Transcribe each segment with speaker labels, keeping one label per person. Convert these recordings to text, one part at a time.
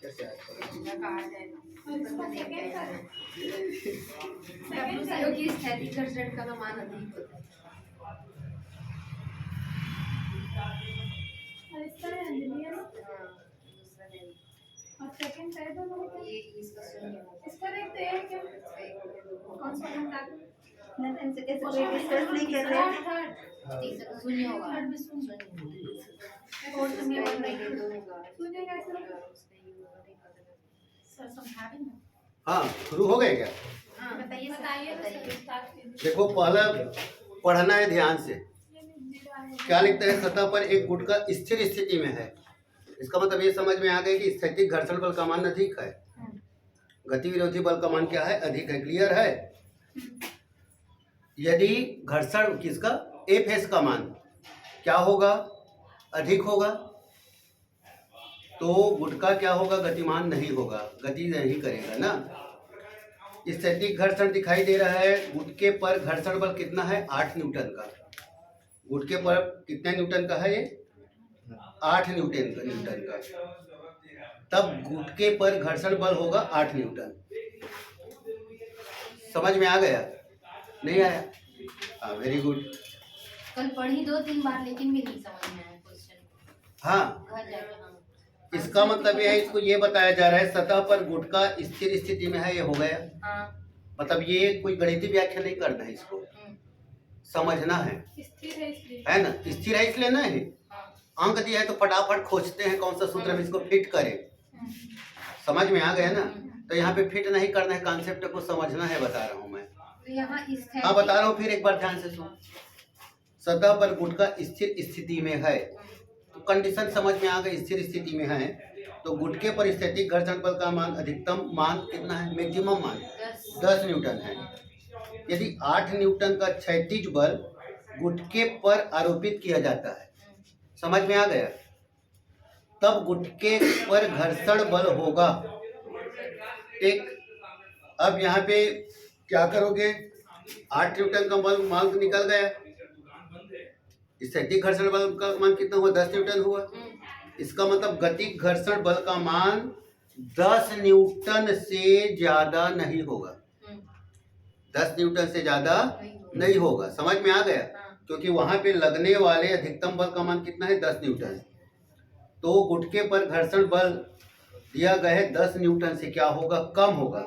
Speaker 1: कैसे आया?
Speaker 2: स्थैतिक घर्षण का मान अधिक होता है।
Speaker 3: और सेकंड है तो
Speaker 2: ये इसका शून्य होगा।
Speaker 3: इसका देखते हैं क्या कौन सा घंटा
Speaker 4: नहीं से कैसे कोई डिस्कस नहीं कर रहे हैं।
Speaker 3: थर्ड
Speaker 2: तीसरा शून्य होगा।
Speaker 3: थर्ड में शून्य
Speaker 2: और
Speaker 3: और
Speaker 2: शून्य
Speaker 3: शून्य
Speaker 2: नहीं दोनों का
Speaker 3: शून्य कैसे
Speaker 2: सर समझा दें।
Speaker 1: हाँ, शुरू हो गए क्या?
Speaker 2: हाँ बताइए
Speaker 3: बताइए
Speaker 1: देखो, पहला पढ़ना है ध्यान से। क्या लिखता है? सतह पर एक गुटका स्थिर स्थिति में है। इसका मतलब ये समझ में आ गया कि स्थैतिक घर्षण बल का मान अधिक है, गति विरोधी बल का मान क्या है? अधिक है। क्लियर है? यदि घर्षण किसका एफ एस का मान क्या होगा? अधिक होगा, तो गुटका क्या होगा? गतिमान नहीं होगा, गति नहीं करेगा ना। स्थैतिक घर्षण दिखाई दे रहा है। गुटके पर घर्षण बल कितना है? 8 न्यूटन का। गुटके पर कितने न्यूटन का है? ये 8 न्यूटन का। तब गुटके पर घर्षण बल होगा 8 न्यूटन। समझ में आ गया? नहीं आया? हाँ, वेरी गुड।
Speaker 2: कल पढ़ी 2-3 बार लेकिन भी नहीं समझ में आया क्वेश्चन।
Speaker 1: हाँ,
Speaker 2: घर जाके हम
Speaker 1: इसका मतलब ये है, इसको ये बताया जा रहा है सतह पर गुटका स्थिर स्थिति में है। ये हो गया।
Speaker 2: हाँ
Speaker 1: मतलब ये कोई गणितीय व्याख्या नहीं करना है, इसको समझना है
Speaker 3: स्थिर है इसलिए
Speaker 1: है ना? स्थिर है इसलिए ना है। अंक दिया है तो फटाफट खोजते हैं कौन सा सूत्र हम इसको फिट करें। समझ में आ गया ना? तो यहाँ पे फिट नहीं करना है, कॉन्सेप्ट को समझना है, बता रहा हूँ मैं।
Speaker 2: तो यहाँ
Speaker 1: हाँ, बता रहा हूँ, फिर एक बार ध्यान से सुन। सतह पर गुटका स्थिर स्थिति में है, तो कंडीशन समझ में आ गई। स्थिर स्थिति में है तो गुटके पर स्थैतिक घर्षण बल का मान अधिकतम मान कितना है? मैक्सिमम मान 10 न्यूटन है। यदि 8 न्यूटन का क्षैतिज बल गुटके पर आरोपित किया जाता है, समझ में आ गया, तब गुटके पर घर्षण बल होगा। ठीक। अब यहाँ पे क्या करोगे? 8 न्यूटन का बल मान निकल गया। स्थैतिक घर्षण बल का मान कितना हुआ? 10 न्यूटन हुआ। इसका मतलब गतिक घर्षण बल का मान 10 न्यूटन से ज्यादा नहीं होगा। 10 न्यूटन से ज्यादा नहीं होगा। समझ में आ गया? क्योंकि वहां पे लगने वाले अधिकतम बल का मान कितना है? 10 न्यूटन। तो गुटके पर घर्षण बल दिया गया है 10 न्यूटन से क्या होगा? कम होगा।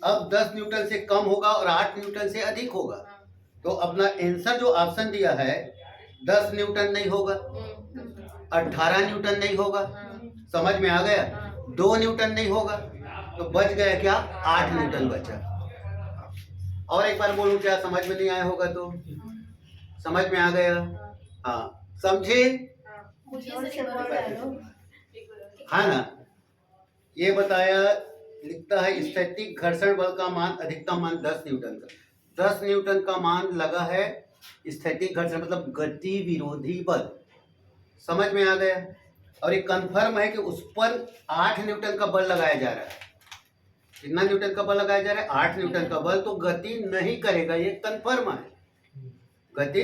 Speaker 1: अब 10 न्यूटन से कम होगा और 8 न्यूटन से अधिक होगा। तो अपना आंसर जो ऑप्शन दिया है 10 न्यूटन नहीं होगा, 18 न्यूटन नहीं होगा। समझ में आ गया? 2 न्यूटन नहीं होगा, तो बच गया क्या? 8 न्यूटन बचा। और एक बार बोलूं क्या? समझ में नहीं आया होगा तो समझ में आ गया? हाँ, समझे? हाँ ना? ये बताया, लिखता है स्थैतिक घर्षण बल का मान अधिकतम मान 10 न्यूटन का। 10 न्यूटन का मान लगा है स्थैतिक घर्षण, मतलब गति विरोधी बल। समझ में आ गया? और ये कंफर्म है कि उस पर 8 न्यूटन का बल लगाया जा रहा है। कितना न्यूटन का बल लगाया जा रहा है? 8 न्यूटन का बल। तो गति नहीं करेगा, ये कंफर्म है। गति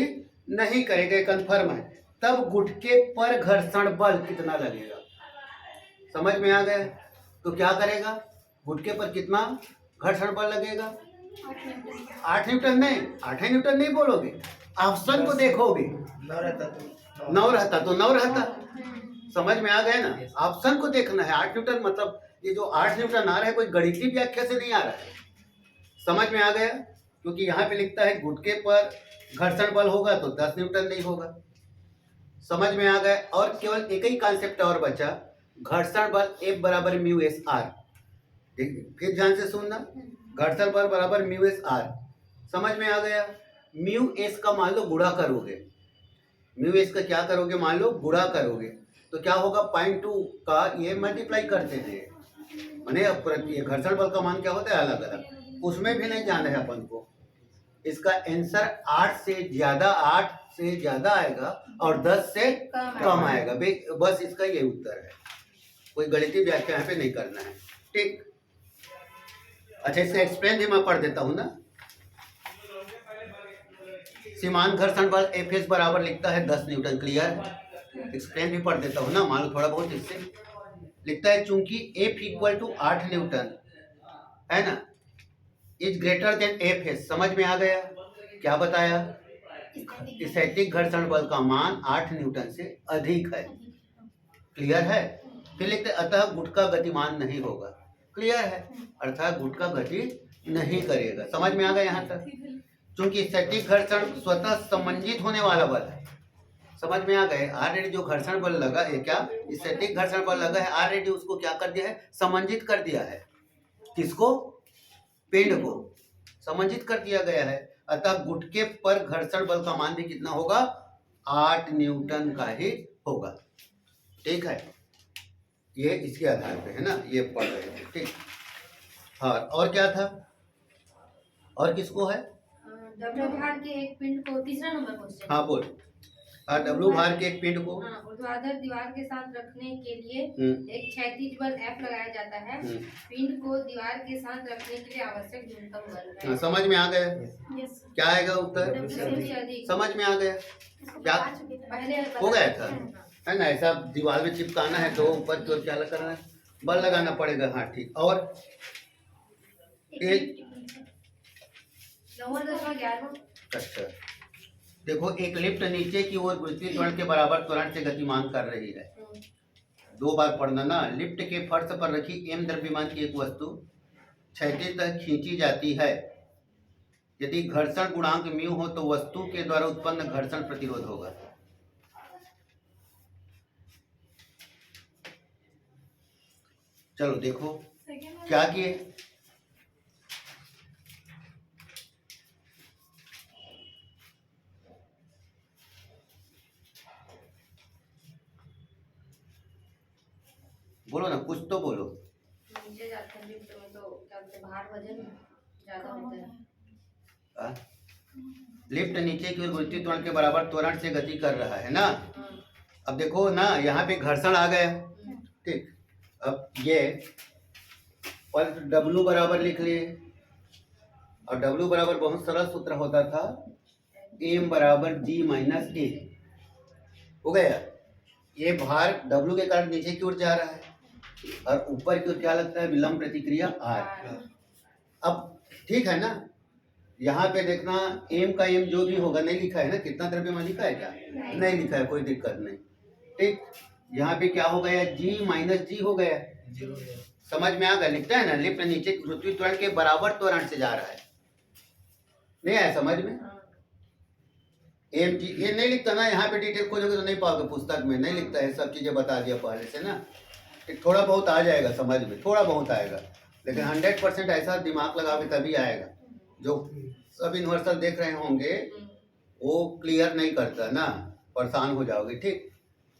Speaker 1: नहीं करेगा, ये कंफर्म है। तब गुटके पर घर्षण बल कितना लगेगा? समझ में आ गया? तो क्या करेगा? गुटके पर कितना घर्षण बल लगेगा? 8 न्यूटन नहीं, 8 न्यूटन नहीं बोलोगे, ऑप्शन को देखोगे। 9 रहता तो 9 रहता। समझ में आ गया ना? ऑप्शन को देखना है। 8 न्यूटन मतलब ये जो 8 न्यूटन आ रहा है कोई गणितीय व्याख्या से नहीं आ रहा है। समझ में आ गया? क्योंकि यहाँ पे लिखता है गुटके पर घर्षण बल होगा तो 10 न्यूटन नहीं होगा। समझ में आ गया? और केवल एक ही कॉन्सेप्ट और बचा, घर्षण बल F बराबर म्यू एस आर। फिर ध्यान से सुनना, घर्षण बल बराबर म्यू एस आर। समझ में आ गया? म्यू एस का मान लो गुणा करोगे, म्यू एस का क्या करोगे? मान लो गुणा करोगे तो क्या होगा? 0.2 का ये मल्टीप्लाई करते थे, माने घर्षण बल का मान क्या होता है? अलग अलग। उसमें भी नहीं जाना है अपन को। इसका आंसर 8 से ज्यादा आएगा और 10 से कम आएगा। बस इसका ये उत्तर है। कोई गणितीय व्याख्या यहाँ पे नहीं करना है। ठीक। अच्छा, इसका एक्सप्लेन भी मैं पढ़ देता हूँ ना। सीमांत घर्षण बल एफ एस बराबर लिखता है 10 न्यूटन। क्लियर? एक्सप्लेन भी पढ़ देता हूँ ना, मान लो थोड़ा बहुत इससे। लिखता है चूंकि F इक्वल टू 8 न्यूटन है ना, इज ग्रेटर देन F है। समझ में आ गया? क्या बताया? स्थैतिक घर्षण बल का मान 8 न्यूटन से अधिक है। क्लियर है? फिर लिखते हैं अतः गुटका गतिमान नहीं होगा। क्लियर है? अर्थात गुटका गति नहीं करेगा। समझ में आ गया यहाँ तक? क्योंकि स्थैतिक घर्षण स्वतः समंजित होने वाला बल है। समझ में आ गए? ऑलरेडी जो घर्षण बल लगा है, क्या स्थैतिक घर्षण बल लगा है, ऑलरेडी उसको क्या कर दिया है? समंजित कर दिया है। किसको? पिंड को समंजित कर दिया गया है। अतः गुटके पर घर्षण बल का मान भी कितना होगा? 8 न्यूटन का ही होगा। ठीक है, ये इसके आधार पे है ना, ये पढ़ रहे थे। ठीक, हाँ, और क्या था? और किसको है?
Speaker 2: डब्ल्यू भार के एक पिंड को, तीसरा नंबर क्वेश्चन।
Speaker 1: हाँ बोल। डब्ल्यू भार के एक पिंड को
Speaker 2: ऊर्ध्वाधर दीवार के साथ रखने के लिए एक क्षैतिज बल F लगाया जाता है। पिंड को दीवार के साथ रखने के लिए आवश्यक न्यूनतम बल है।
Speaker 1: समझ में आ गया?
Speaker 3: यस
Speaker 1: क्या आएगा उत्तर?
Speaker 2: सबसे अधिक।
Speaker 1: समझ में आ गया? क्या
Speaker 2: पहले
Speaker 1: हो गया था? है ना, ऐसा दीवार में चिपकाना है तो ऊपर की ओर क्या करना है? बल लगाना पड़ेगा। हाँ ठीक। और एक
Speaker 2: 9.11
Speaker 1: अच्छा, देखो एक लिफ्ट नीचे की ओर गुरुत्वीय त्वरण के बराबर त्वरण से गतिमान कर रही है। 2 बार पढ़ना ना। लिफ्ट के फर्श पर रखी m द्रव्यमान की एक वस्तु क्षैतिज तक खींची जाती है। यदि घर्षण गुणांक म्यू हो तो वस्तु के द्वारा उत्पन्न घर्षण प्रतिरोध होगा। चलो देखो क्या किए। बोलो ना, कुछ तो बोलो।
Speaker 2: नीचे जाते हैं लिफ्ट में तो क्या बोलते हैं, भार वजन ज्यादा होता है।
Speaker 1: आ? लिफ्ट नीचे की ओर गुरुत्वीय त्वरण के बराबर त्वरण से गति कर रहा है ना। अब देखो ना, यहाँ पे घर्षण आ गया। ठीक, अब ये और W बराबर लिख लिए। और W बराबर बहुत सरल सूत्र होता था, M बराबर G माइनस A। हो गया। ये भार W के कारण नीचे की ओर जा रहा है और ऊपर की ओर क्या लगता है? विलंब प्रतिक्रिया R। अब ठीक है ना, यहाँ पे देखना M का M जो भी होगा, नहीं लिखा है ना, कितना द्रव्यमान लिखा है क्या? नहीं लिखा है, कोई दिक्कत नहीं। ठीक, यहाँ पे क्या हो गया? G माइनस G हो गया। समझ में आ गया? लिखता है ना, लिफ्ट नीचे गुरुत्वीय त्वरण के बराबर त्वरण से जा रहा है। नहीं आया समझ में? MG ये नहीं लिखता ना, यहाँ पे डिटेल खोजोगे तो नहीं पाओगे, पुस्तक में नहीं लिखता है। सब चीजें बता दिया पहले से ना। थोड़ा बहुत आ जाएगा समझ में, थोड़ा बहुत आएगा, लेकिन 100% ऐसा दिमाग लगाओगे तभी आएगा। जो सब यूनिवर्सल देख रहे होंगे वो क्लियर नहीं करता ना, परेशान हो जाओगे। ठीक,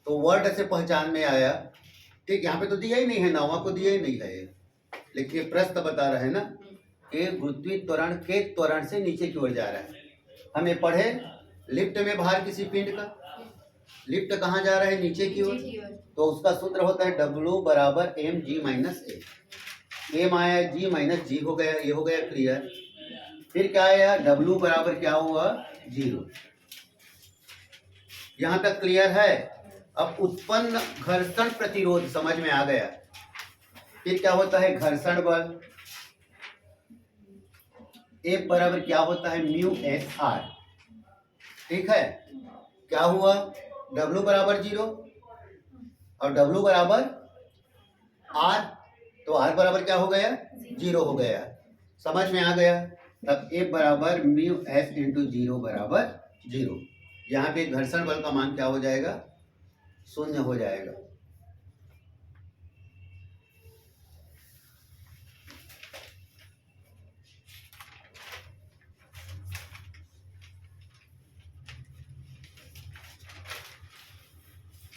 Speaker 1: तो वर्ड से पहचान में आया। ठीक, यहाँ पे तो दिया ही नहीं है, 9वां को दिया ही नहीं है, लेकिन ये प्रश्न बता रहे हैं ना कि गुरुत्वीय त्वरण के त्वरण से नीचे की ओर जा रहा है। हमें पढ़े लिफ्ट में भार किसी पिंड का, लिफ्ट कहाँ जा रहा है? नीचे की ओर। तो उसका सूत्र होता है W बराबर mg माइनस ए। M आया G माइनस G हो गया, ये हो गया क्लियर। फिर क्या आया? W बराबर क्या हुआ? 0। यहाँ तक क्लियर है? अब उत्पन्न घर्षण प्रतिरोध समझ में आ गया। फिर क्या होता है? घर्षण बल। F बराबर क्या होता है? Mu s are. ठीक है, क्या हुआ? W बराबर 0 और W बराबर R, तो R बराबर क्या हो गया? 0 हो गया। समझ में आ गया? तब F बराबर म्यू एस इंटू 0 बराबर 0। यहाँ पे घर्षण बल का मान क्या हो जाएगा? 0 हो जाएगा।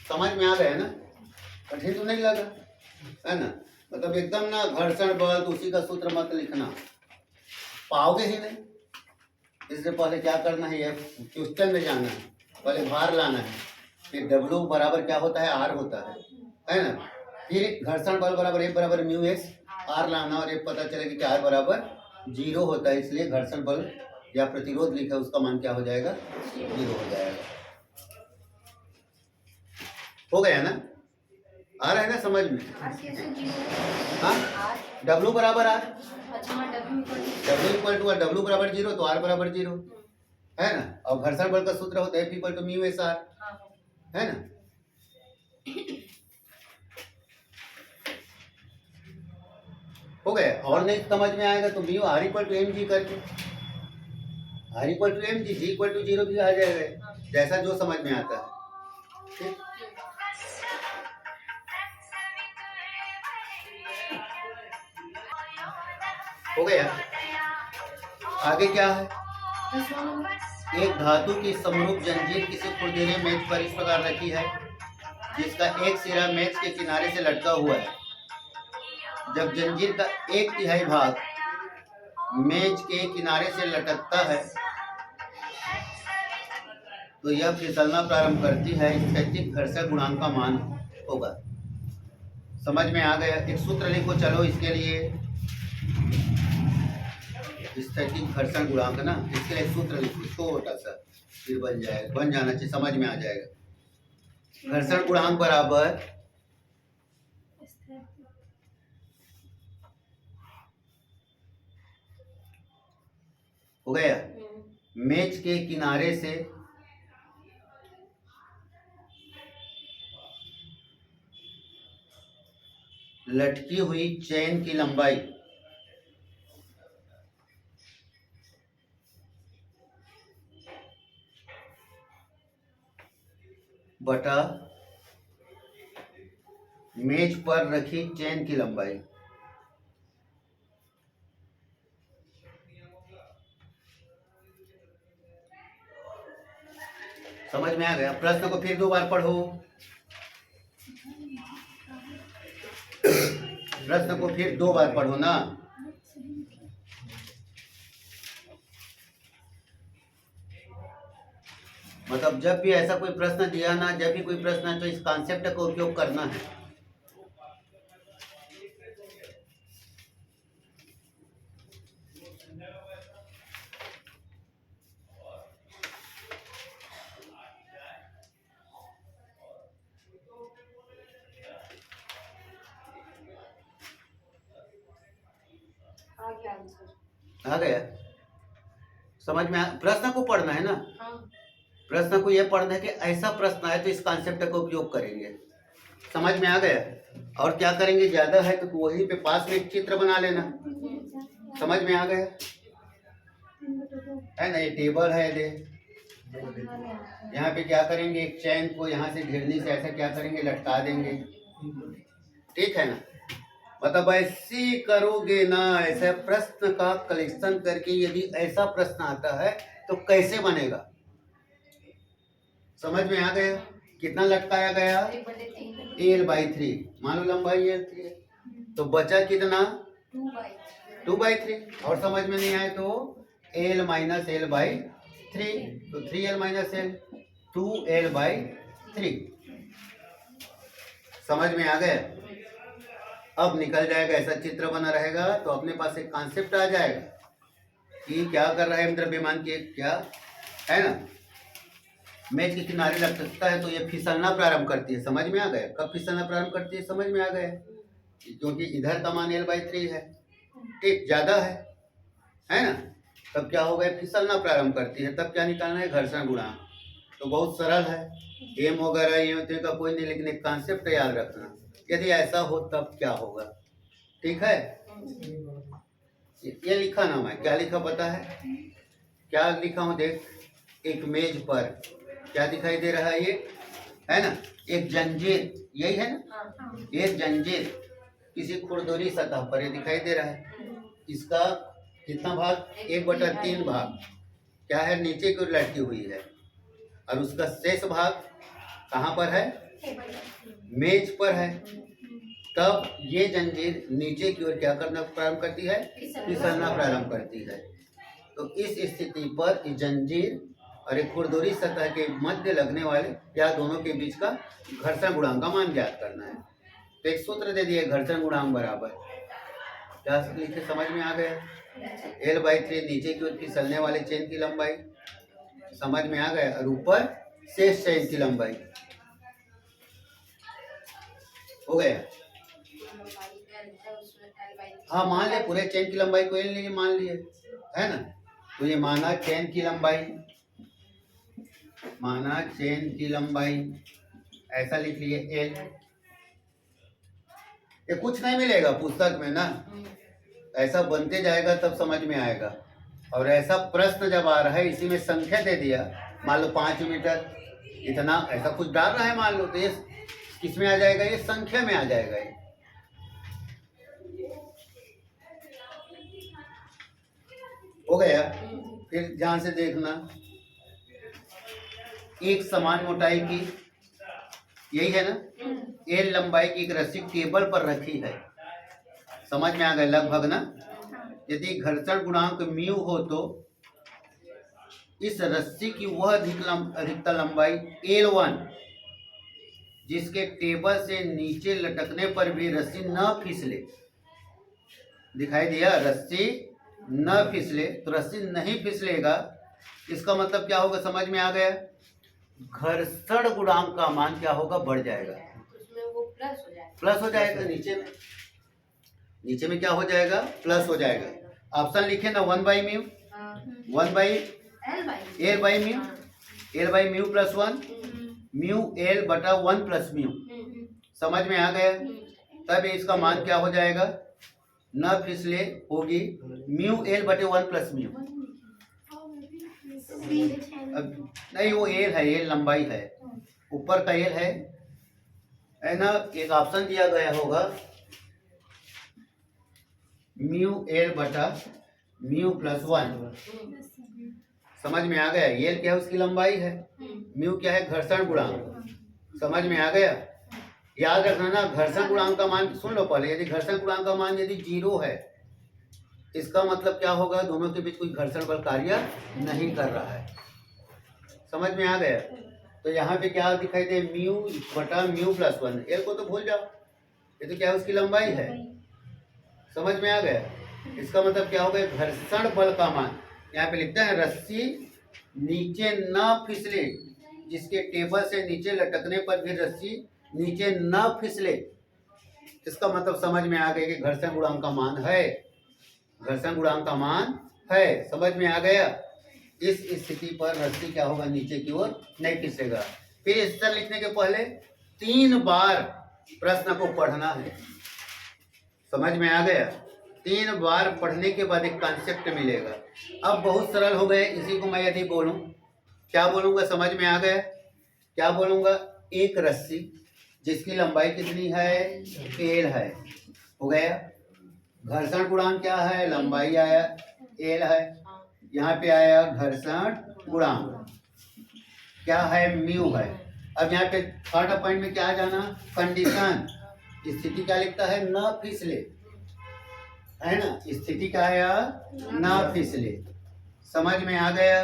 Speaker 1: समझ में आ गया ना? कठिन तो नहीं लगा है ना? मतलब एकदम ना घर्षण बल तो उसी का सूत्र मत लिखना, पाओगे ही नहीं। इससे पहले क्या करना है? ये क्वेश्चन में जाना है, पहले भार लाना है। फिर W बराबर क्या होता है? R होता है ना? फिर घर्षण बल बराबर F बराबर म्यू एस R लाना, और ये पता चलेगा कि R बराबर 0 होता है, इसलिए घर्षण बल या प्रतिरोध लिखा है उसका मान क्या हो जाएगा? 0 हो जाएगा। हो गया ना? आ रहा है ना समझ में?
Speaker 2: आर कैसे जीरो?
Speaker 1: हाँ,
Speaker 2: आर
Speaker 1: W बराबर R,
Speaker 2: अच्छा हाँ W
Speaker 1: W equal to W बराबर 0 तो R बराबर 0 है ना। और घर्षण बल का सूत्र होता है F equal to mu s r, है ना। हो गया। और नहीं समझ में आएगा तो mu R equal to m g करके, R equal to m g, g equal to 0 भी आ जाएगा, जैसा जो समझ में आता है। ठीक, हो गया। आगे क्या है? एक धातु की समरूप जंजीर किसी खुरदरे मेज पर इस प्रकार रखी है जिसका एक सिरा मेज के किनारे से लटका हुआ है। जब जंजीर का 1/3 भाग मेज के किनारे से लटकता है तो यह फिसलना प्रारंभ करती है। स्थैतिक घर्षण गुणांक का मान होगा। समझ में आ गया? एक सूत्र लिखो चलो इसके लिए, स्थैतिक घर्षण गुणांक ना, इसके लिए सूत्र लिखो छोटा सा, फिर बन जाएगा, बन जाना चाहिए, समझ में आ जाएगा। घर्षण गुणांक बराबर हो गया मेज के किनारे से लटकी हुई चेन की लंबाई बटा मेज पर रखी चेन की लंबाई। समझ में आ गया? प्रश्न को फिर 2 बार पढ़ो। प्रश्न को फिर 2 बार पढ़ो ना। मतलब जब भी ऐसा कोई प्रश्न दिया ना, जब भी कोई प्रश्न है तो इस कॉन्सेप्ट का उपयोग करना है। आ गया? समझ में प्रश्न को पढ़ना है ना। प्रश्न को यह पढ़ना है कि ऐसा प्रश्न है तो इस कॉन्सेप्ट का उपयोग करेंगे। समझ में आ गया? और क्या करेंगे, ज्यादा है तो वहीं पे पास में एक चित्र बना लेना। समझ में आ गया है ना। ये टेबल है, दे यहाँ पे क्या करेंगे, एक चैन को यहाँ से घेरनी से ऐसा क्या करेंगे, लटका देंगे। ठीक है ना। मतलब ऐसे करोगे ना, ऐसा प्रश्न का कलेक्शन करके यदि ऐसा प्रश्न आता है तो कैसे बनेगा। समझ में आ गया? कितना लटकाया गया, L/3, मान लो लंबाई L3 है तो बचा कितना, 2/3। और समझ में नहीं आए तो L - L/3, तो 3L - L, 2L/3। समझ में आ गया? अब निकल जाएगा, ऐसा चित्र बना रहेगा तो अपने पास एक कॉन्सेप्ट आ जाएगा कि क्या कर रहा है द्रव्यमान की, क्या है ना। मेज के किनारे लटकता है तो ये फिसलना प्रारंभ करती है। समझ में आ गया? कब फिसलना प्रारंभ करती है, समझ में आ गया? क्योंकि इधर का मान L/3 है, ठीक, ज्यादा है ना। तब क्या होगा, फिसलना प्रारंभ करती है। तब क्या निकालना है, घर्षण गुणांक। तो बहुत सरल है, एम वगैरह ये का कोई नहीं, लेकिन एक कॉन्सेप्ट याद रखना। यदि ऐसा हो तब क्या होगा, ठीक है। ये लिखा ना, मैं क्या लिखा पता है, क्या लिखा हूँ देख। एक मेज पर क्या दिखाई दे रहा है, ये है ना, एक जंजीर, यही है ना। एक जंजीर किसी खुरदरी सतह पर ये दिखाई दे रहा है। इसका कितना भाग, 1/3 भाग क्या है, नीचे की ओर लटकी हुई है। और उसका शेष भाग कहाँ पर है, मेज पर है। तब ये जंजीर नीचे की ओर क्या करना प्रारंभ करती है, फिसलना प्रारंभ करती है। तो इस स्थिति पर इस जंजीर और एक खुरदरी सतह के मध्य लगने वाले या दोनों के बीच का घर्षण गुणांक का मान ज्ञात करना है। तो एक सूत्र दे दिए, घर्षण गुणांक बराबर क्या लिखे, समझ में आ गया। L/3 नीचे की ओर फिसलने वाले चेन की लंबाई, समझ में आ गया, और ऊपर शेष चेन की लंबाई। हो गया।
Speaker 2: लंबाई L है उसमें L/3
Speaker 1: हाँ मान ले, पूरे चेन की लंबाई को एल लिए मान लिए, है ना। तो ये माना चेन की लंबाई, माना चेन की लंबाई, ऐसा लिख लिए एल। ये कुछ नहीं मिलेगा पुस्तक में ना, ऐसा बनते जाएगा तब समझ में आएगा। और ऐसा प्रश्न जब आ रहा है, इसी में संख्या दे दिया, मान लो 5 मीटर इतना, ऐसा कुछ डाल रहा है मान लो, तो ये किस में आ जाएगा, ये संख्या में आ जाएगा ये। हो गया। फिर ध्यान से देखना, एक समान मोटाई की, यही है ना, एल लंबाई की एक रस्सी टेबल पर रखी है। समझ में आ गया लगभग ना। यदि घर्षण गुणांक म्यू हो तो इस रस्सी की वह अधिकतम लंबाई L1 जिसके टेबल से नीचे लटकने पर भी रस्सी न फिसले, दिखाई दिया, रस्सी न फिसले, तो रस्सी नहीं फिसलेगा, इसका मतलब क्या होगा, समझ में आ गया। घर्षण गुणांक का मान क्या होगा, बढ़ जाएगा,
Speaker 2: उसमें वो प्लस हो जाएगा,
Speaker 1: प्लस हो जाएगा। नीचे में क्या हो जाएगा, प्लस हो जाएगा। ऑप्शन लिखे ना, 1/μ, 1/L/μ, L/μ plus 1, mu L बटा 1 प्लस म्यू। समझ में आ गया। तब इसका मान क्या हो जाएगा, न फिसले होगी म्यू L बटे 1 प्लस म्यू। अब नहीं, वो एल है, एल लंबाई है, ऊपर का एल है ना। एक ऑप्शन दिया गया होगा म्यू एल बटा म्यू प्लस 1। समझ में आ गया। एल क्या है, उसकी लंबाई है, म्यू क्या है, घर्षण गुणांक। समझ में आ गया। याद रखना ना, घर्षण गुणांक का मान सुन लो पहले। यदि घर्षण गुणांक का मान यदि 0 है, इसका मतलब क्या होगा, दोनों के बीच कोई घर्षण बल कार्य नहीं कर रहा है। समझ में आ गया। तो यहाँ पे क्या दिखाई दे, म्यू बटा म्यू प्लस 1। एल को तो भूल जाओ, ये तो क्या है, उसकी लंबाई है। समझ में आ गया। इसका मतलब क्या होगा, घर्षण बल का मान यहाँ पे लिखता है, रस्सी नीचे न फिसले जिसके टेबल से नीचे लटकने पर भी रस्सी नीचे न फिसले। इसका मतलब समझ में आ गया कि घर्षण गुणांक का मान है, घर्षण गुणांक का मान है। समझ में आ गया। इस स्थिति पर रस्सी क्या होगा, नीचे की ओर नहीं फिसलेगा। फिर इस तरह लिखने के पहले 3 बार प्रश्न को पढ़ना है। समझ में आ गया। 3 बार पढ़ने के बाद एक कॉन्सेप्ट मिलेगा। अब बहुत सरल हो गए। इसी को मैं यदि बोलूं, क्या बोलूंगा, समझ में आ गया। क्या बोलूंगा, एक रस्सी जिसकी लंबाई कितनी है, एल है, हो गया। घर्षण गुणांक क्या है, लंबाई आया, एल है, यहाँ पे आया घर्षण गुणांक क्या है, म्यू है। अब यहाँ पे थर्ड पॉइंट में क्या जाना, कंडीशन, स्थिति क्या लिखता है, न फिसले, है ना। स्थिति क्या आया, न फिसले। समझ में आ गया,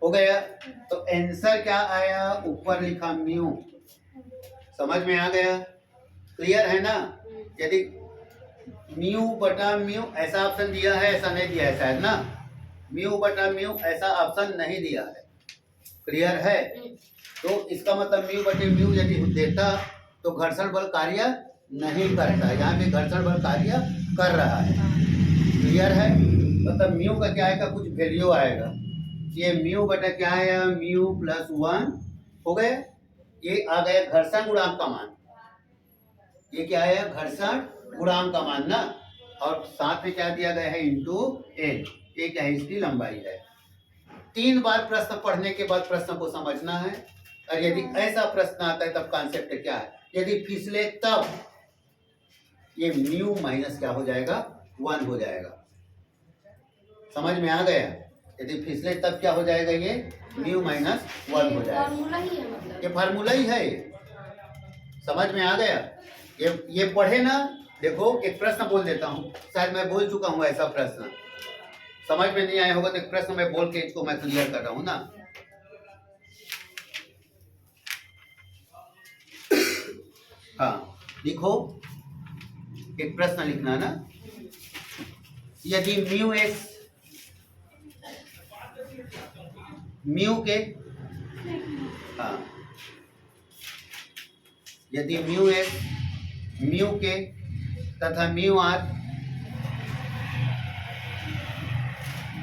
Speaker 1: हो गया। तो आंसर क्या आया, ऊपर लिखा म्यू। समझ में आ गया, क्लियर है ना। यदि म्यू बटा म्यू ऐसा ऑप्शन दिया है, ऐसा नहीं दिया है शायद ना, म्यू बटा म्यू ऐसा ऑप्शन नहीं दिया है, क्लियर है। तो इसका मतलब म्यू बटे म्यू यदि देता तो घर्षण बल कार्य नहीं करता, यहाँ पे घर्षण बल कार्य कर रहा है, क्लियर है। मतलब म्यू का क्या आएगा, कुछ वैल्यू आएगा। ये म्यू बटा क्या आया, म्यू प्लस 1 हो गए। ये आ गया घर्षण गुणांक का मान। ये क्या है, घर्षण गुणांक का मान ना। और साथ में क्या दिया गया है, इंटू एल। ये क्या है, इसकी लंबाई है। 3 बार प्रश्न पढ़ने के बाद प्रश्न को समझना है। और यदि ऐसा प्रश्न आता है तब कॉन्सेप्ट क्या है, यदि फिसले तब ये म्यू माइनस क्या हो जाएगा, 1 हो जाएगा। समझ में आ गया। यदि फिसले तब क्या हो जाएगा, ये म्यू माइनस 1 हो जाएगा।
Speaker 2: फॉर्मूला ही है, मतलब
Speaker 1: ये फार्मूला ही है ये। समझ में आ गया। ये पढ़े ना। देखो एक प्रश्न बोल देता हूँ, शायद मैं बोल चुका हूँ ऐसा प्रश्न, समझ में नहीं आया होगा तो एक प्रश्न मैं बोल के इसको मैं क्लियर कर रहा हूँ ना। हाँ लिखो, एक प्रश्न लिखना ना। यदि म्यू एस, म्यू के, हाँ, यदि म्यू एस म्यू के तथा म्यू आर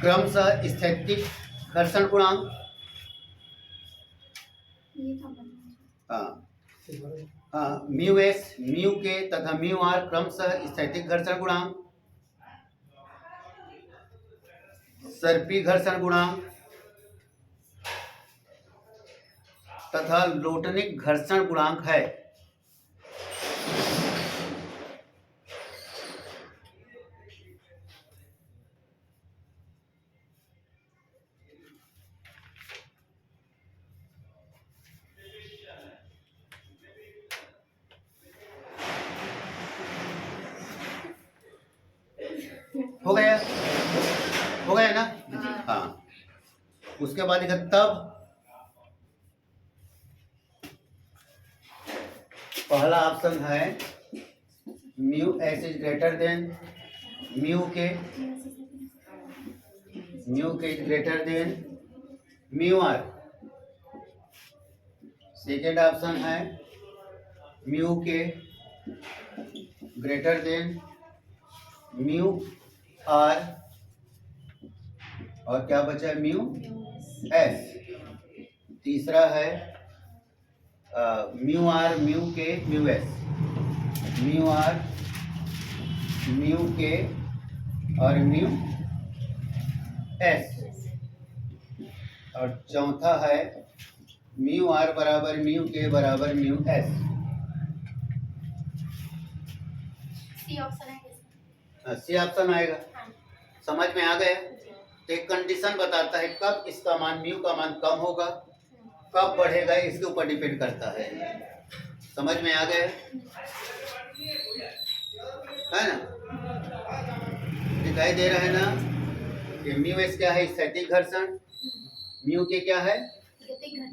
Speaker 1: क्रमशः स्थैतिक घर्षण गुणांक म्यू एस म्यू के तथा म्यू आर क्रमशः स्थैतिक घर्षण गुणांक, सर्पी घर्षण गुणांक तथा लोटनिक घर्षण गुणांक है। हो गया, हो गया ना? हाँ। उसके बाद लिखा तब पहला ऑप्शन है mu S is greater than mu K is greater than mu R. Second option है mu K greater than mu R, और क्या बचा है म्यू एस। तीसरा है mu R mu K mu S, mu R mu K और mu S. और चौथा है म्यू आर बराबर म्यू के बराबर म्यू एस।
Speaker 3: सी ऑप्शन है।
Speaker 1: सी ऑप्शन आएगा। समझ में आ गया? तो एक कंडीशन बताता है कब इसका मान म्यू का मान कम होगा, कब बढ़ेगा, इसके ऊपर डिपेंड करता है। समझ में आ गया है ना? दिखाई दे रहा है ना कि म्यू एस क्या है स्थैतिक घर्षण, म्यू के क्या है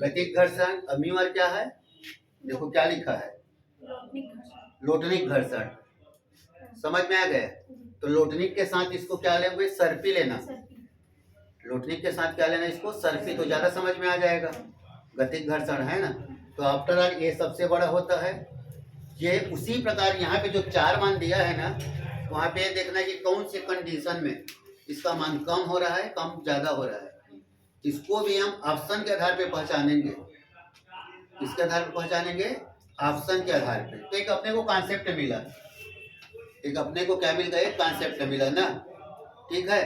Speaker 1: गतिक घर्षण, और म्यू आर क्या है, देखो क्या लिखा है लोटनिक घर्षण। समझ में आ गया? तो लोटनिक के साथ इसको क्या लेंगे सर्पी लेना, लोटनिक के साथ क्या लेना इसको सर्पी, तो ज्यादा समझ में आ जाएगा। गतिक घर्षण है ना, तो आफ्टर ऑल ये सबसे बड़ा होता है। ये उसी प्रकार यहाँ पे जो 4 मान दिया है ना, वहाँ पे देखना कि कौन से कंडीशन में इसका मान कम हो रहा है, कम ज्यादा हो रहा है। इसको भी हम ऑप्शन के आधार पे पहचानेंगे। किसके आधार पे पहचानेंगे? ऑप्शन के आधार पे। तो एक अपने को कॉन्सेप्ट मिला, एक अपने को क्या मिल गया, एक कॉन्सेप्ट मिला ना। ठीक है,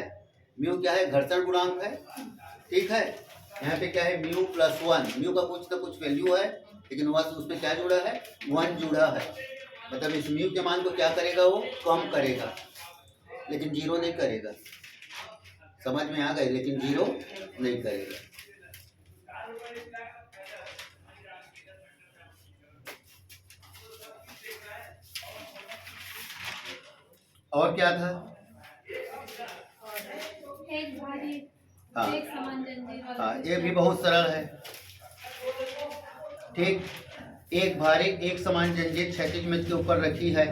Speaker 1: म्यू क्या है घर्षण गुणांक है। ठीक है, यहाँ पे क्या है म्यू प्लस 1, म्यू का कुछ ना कुछ वैल्यू है, लेकिन वह उसमें क्या जुड़ा है 1 जुड़ा है। मतलब इस म्यू के मान को क्या करेगा, वो कम करेगा, लेकिन 0 नहीं करेगा। समझ में आ गए? लेकिन 0 नहीं करेगा। और क्या था?
Speaker 3: एक भारी
Speaker 1: हाँ
Speaker 3: एक समान जंजीर वाला
Speaker 1: हाँ, ये भी बहुत सरल है। ठीक, एक भारी एक समान जंजीर क्षैतिज मेज के ऊपर रखी है।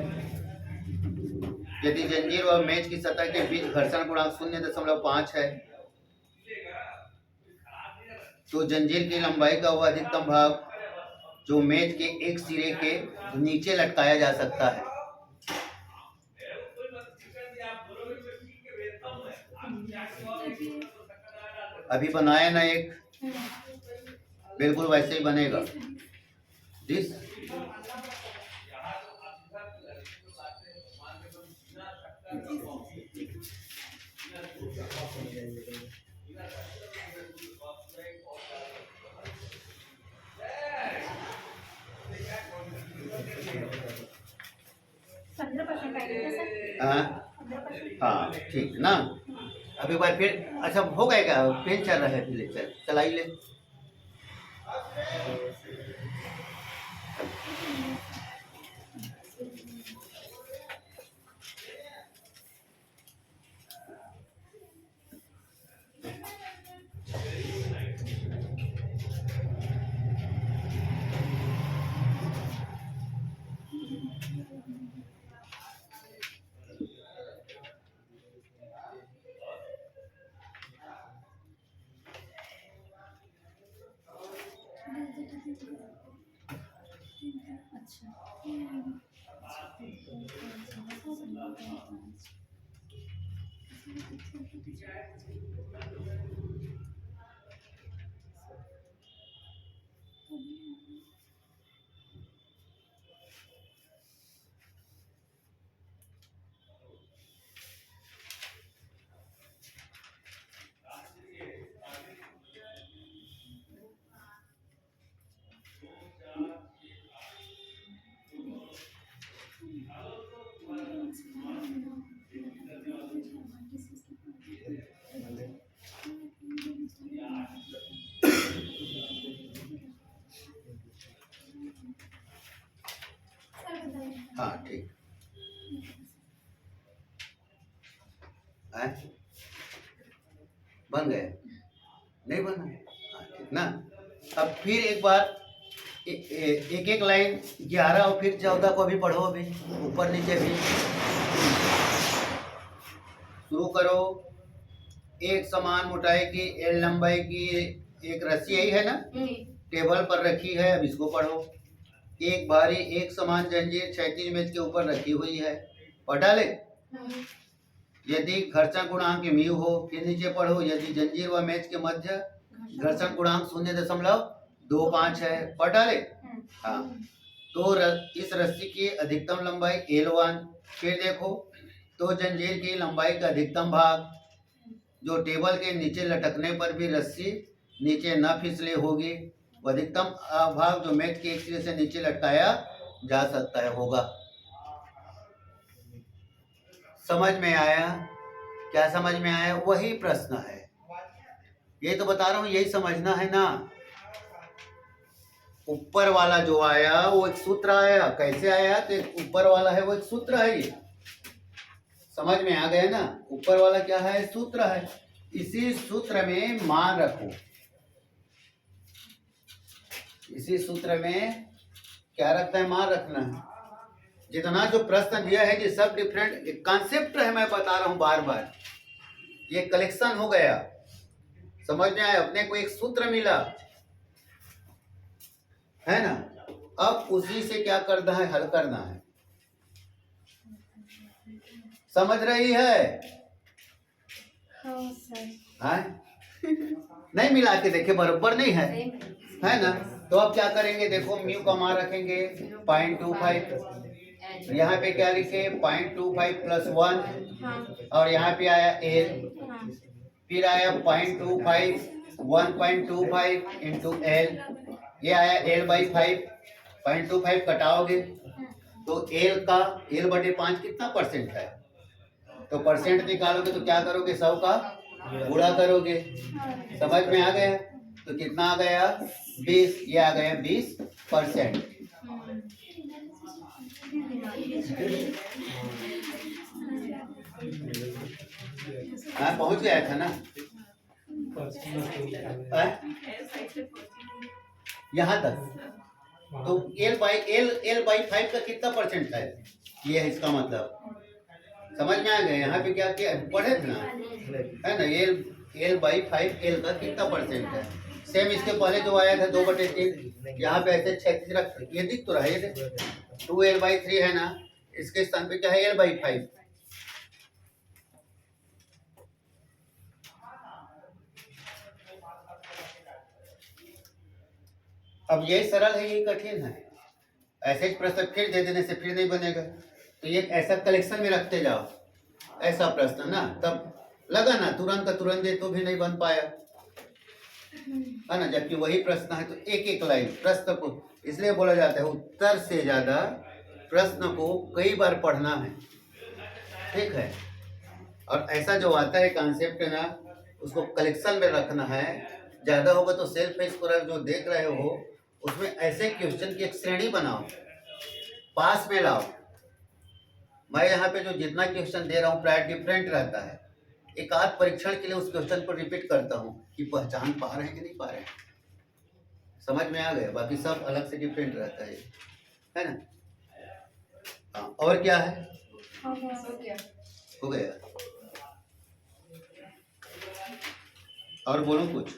Speaker 1: यदि जंजीर व मेज की सतह के बीच घर्षण गुणांक 0.5 है, तो जंजीर की लंबाई का वह अधिकतम भाग जो मेज के एक सिरे के नीचे लटकाया जा सकता है। अभी बनाया ना एक, बिल्कुल वैसे ही बनेगा। दिस हाँ ठीक ना। अब एक बार फिर, अच्छा हो गया क्या, पेन चल रहा है, ले चल चलाई ले। हाँ ठीक है, बन गए नहीं बना है? हाँ ठीक ना। अब फिर एक बार एक एक लाइन 11 और फिर 14 को भी पढ़ो, अभी ऊपर नीचे भी शुरू करो। एक समान मोटाई की एल लंबाई की एक रस्सी यही है ना, टेबल पर रखी है। अब इसको पढ़ो। एक भारी एक समान जंजीर क्षैतिज मेज के ऊपर रखी हुई है। पढ़ा ले। यदि घर्षण गुणांक म्यू हो, फिर नीचे पढ़ो। यदि जंजीर व मेज के मध्य घर्षण गुणांक 0.25 है। पढ़ा ले। हाँ, तो इस रस्सी की अधिकतम लंबाई L1। फिर देखो, तो जंजीर की लंबाई का अधिकतम भाग जो टेबल के नीचे लटकने पर भी रस्सी नीचे न फिसले होगी, वो अधिकतम भाग जो मेज के एक सिरे से नीचे लटकाया जा सकता है होगा। समझ में आया? क्या समझ में आया? वही प्रश्न है, ये तो बता रहा हूं, यही समझना है ना। ऊपर वाला जो आया वो एक सूत्र आया। कैसे आया? तो एक ऊपर वाला है, वो एक सूत्र है। ये समझ में आ गया ना? ऊपर वाला क्या है? सूत्र है। इसी सूत्र में मान रखो। इसी सूत्र में क्या रखना है? मान रखना है। जितना जो प्रश्न दिया है ये सब डिफरेंट कॉन्सेप्ट है, मैं बता रहा हूं बार बार। ये कलेक्शन हो गया, समझ में आया? अपने को एक सूत्र मिला है ना। अब उसी से क्या करना है? हल करना है। समझ रही है?
Speaker 4: हाँ सर।
Speaker 1: हाँ? नहीं मिला के देखे, बराबर नहीं है, है ना। तो अब क्या करेंगे? देखो, म्यू का मान रखेंगे 0.25। यहाँ पे क्या लिखे? 0.25 + 1। और यहाँ पे आया L। फिर आया 0.25 1.25 × L। ये आया L/5। 0.25 कटाओगे तो L का L/5 कितना % है? तो परसेंट निकालोगे तो क्या करोगे? 100 का गुणा करोगे। समझ में आ गया? तो कितना आ गया? 20। ये आ गया 20%। हाँ, पहुंच गया था ना यहाँ तक। तो L/5 का कितना % है? ये है इसका मतलब। समझ में आ गया? यहाँ पे क्या किया? पढ़े थे ना, है ना। L/5 L का कितना % है? सेम इसके पहले जो आया था 2/3। यहाँ पे ऐसे 36 रख, ये दिख तो रहा है। 2L/3 है ना, इसके स्थान पे क्या है? L/5। अब ये सरल है, ये कठिन है। ऐसे प्रश्न फिर दे देने से फिर नहीं बनेगा। तो ये ऐसा कलेक्शन में रखते जाओ, ऐसा प्रश्न ना, तब लगा ना तुरंत का तुरंत दे तो भी नहीं बन पाया, है ना। जबकि वही प्रश्न है तो एक एक लाइन प्रश्न को, इसलिए बोला जाता है उत्तर से ज्यादा प्रश्न को कई बार पढ़ना है, ठीक है। और ऐसा जो आता है कॉन्सेप्ट ना, उसको कलेक्शन में रखना है। ज्यादा होगा तो सेल्फ स्कोरर जो देख रहे हो उसमें ऐसे क्वेश्चन की एक श्रेणी बनाओ, पास में लाओ। मैं यहाँ पे जो जितना क्वेश्चन दे रहा हूँ प्राय डिफरेंट रहता है। एक आध परीक्षण के लिए उस क्वेश्चन को रिपीट करता हूँ कि पहचान पा रहे हैं कि नहीं पा रहे हैं। समझ में आ गया? बाकी सब अलग से डिफरेंट रहता है ना। हाँ, और क्या है? हो गया। और बोलो कुछ।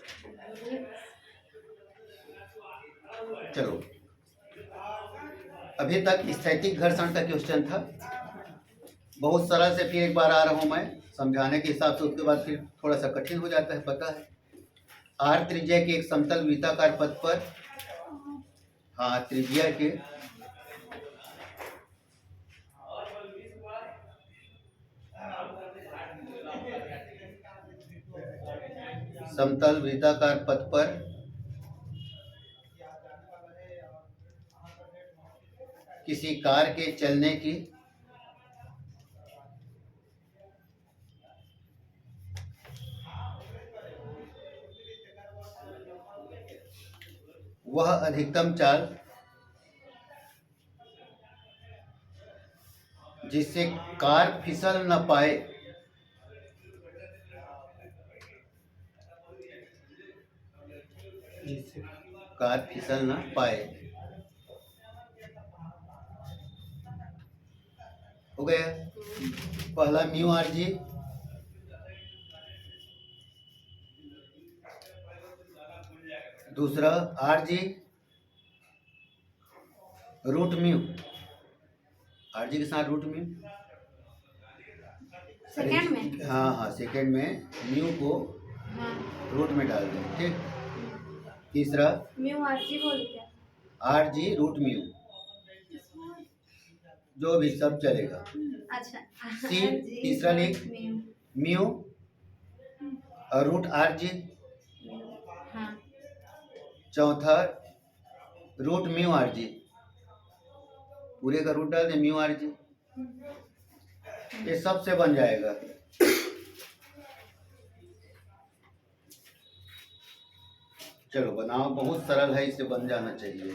Speaker 1: चलो, अभी तक स्थैतिक घर्षण का क्वेश्चन था, बहुत सरल से फिर एक बार आ रहा हूँ मैं समझाने के हिसाब से, उसके बाद फिर थोड़ा सा कठिन हो जाता है, पता है। आर त्रिज्या के एक समतल वृत्ताकार पथ पर, हाँ त्रिज्या के समतल वृत्ताकार पथ पर किसी कार के चलने की वह अधिकतम चाल जिससे कार फिसल न पाए हो गया पहला म्यू आर जी, दूसरा r g root mu, r g के साथ रूट म्यू
Speaker 4: सेकंड में,
Speaker 1: हाँ हाँ सेकंड में म्यू को
Speaker 4: हाँ
Speaker 1: रूट में डाल दें, ठीक। तीसरा
Speaker 4: म्यू आर जी बोल क्या?
Speaker 1: आर जी रूट म्यू, जो भी सब चलेगा।
Speaker 4: अच्छा
Speaker 1: सी तीसरा लिख म्यू और रूट आर जी,
Speaker 4: हाँ
Speaker 1: चौथा रूट म्यू आर जी, पूरे का रूट डाल दें म्यू आर जी, ये सब से बन जाएगा। चलो बनाओ, बहुत सरल है, इससे बन जाना चाहिए।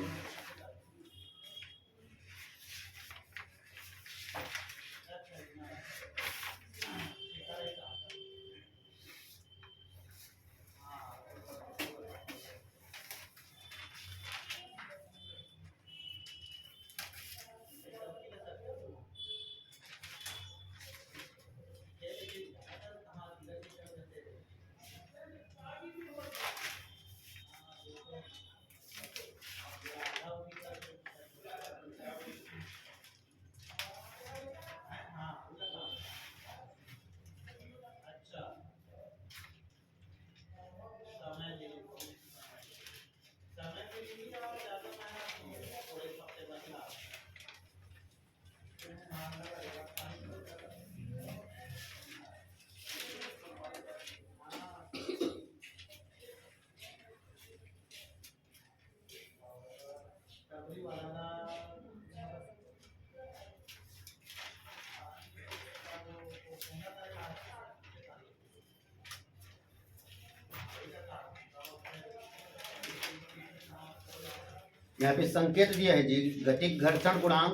Speaker 1: यहाँ पे संकेत दिया है जी, गतिक घर्षण गुणांक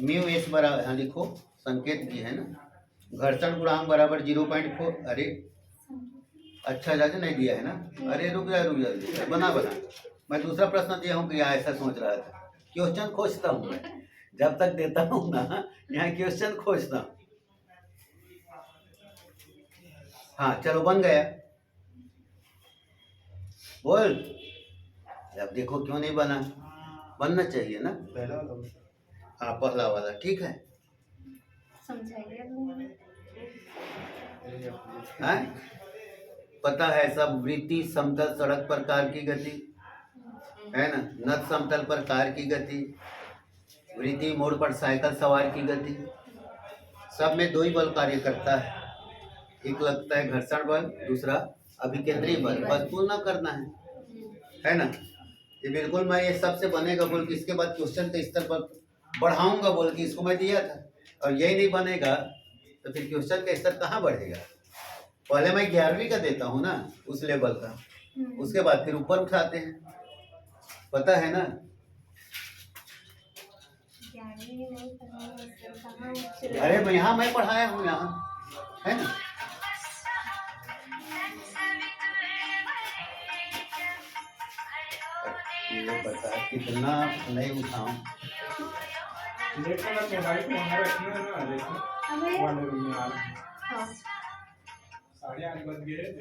Speaker 1: म्यू एस बराबर, यहाँ लिखो संकेत दिया है ना, घर्षण गुणांक बराबर 0.4। अरे अच्छा जाके नहीं दिया है ना, अरे रुक जा बना मैं दूसरा प्रश्न दिया हूँ कि ऐसा सोच रहा था। क्वेश्चन खोजता हूँ मैं, जब तक देता हूँ ना यहाँ क्वेश्चन खोजता हूँ। हाँ चलो बन गया, बोल। अब देखो क्यों नहीं बना, बनना चाहिए ना पहला वाला। हाँ पहला वाला ठीक है,
Speaker 4: समझाइए।
Speaker 1: हाँ पता है सब। वृत्ति समतल सड़क पर कार की गति है ना, नद समतल पर कार की गति, वृत्ति मोड़ पर साइकिल सवार की गति, सब में दो ही बल कार्य करता है, एक लगता है घर्षण बल, दूसरा अभिकेंद्री बल। बस तुलना करना है ना। ये बिल्कुल मैं ये सबसे बनेगा बोल के इसके बाद क्वेश्चन के स्तर पर बढ़ाऊंगा बोल के इसको मैं दिया था, और यही नहीं बनेगा तो फिर क्वेश्चन का स्तर कहाँ बढ़ेगा। पहले मैं 11वीं का देता हूँ ना उस लेवल का, उसके बाद फिर ऊपर उठाते हैं, पता है ना। अरे मैं यहाँ मैं पढ़ाया हूँ यहाँ, है ना। ये बता कितना नहीं उठाऊं।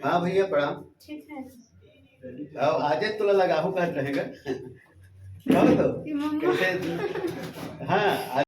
Speaker 1: हाँ भैया प्रणाम।
Speaker 4: ठीक है,
Speaker 1: अब आज तुला लगाहू कर रहेगा तो कैसे। हाँ